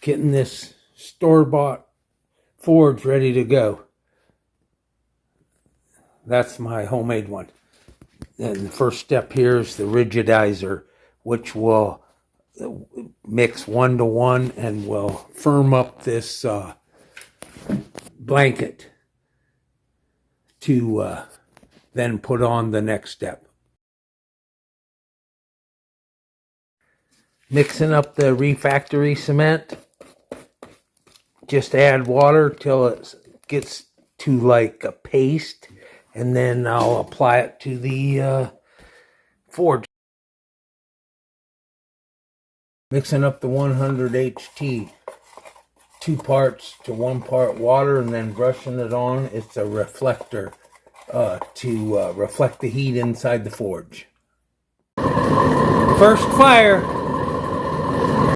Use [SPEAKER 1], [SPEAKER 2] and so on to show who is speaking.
[SPEAKER 1] Getting this store-bought forge ready to go. That's my homemade one. And the first step here is the rigidizer, which will mix 1-to-1 and will firm up this blanket to then put on the next step. Mixing up the refractory cement. Just add water till it gets to like a paste, and then I'll apply it to the forge. Mixing up the 100 HT, 2 parts to 1 part water, and then brushing it on. It's a reflector to reflect the heat inside the forge. First fire.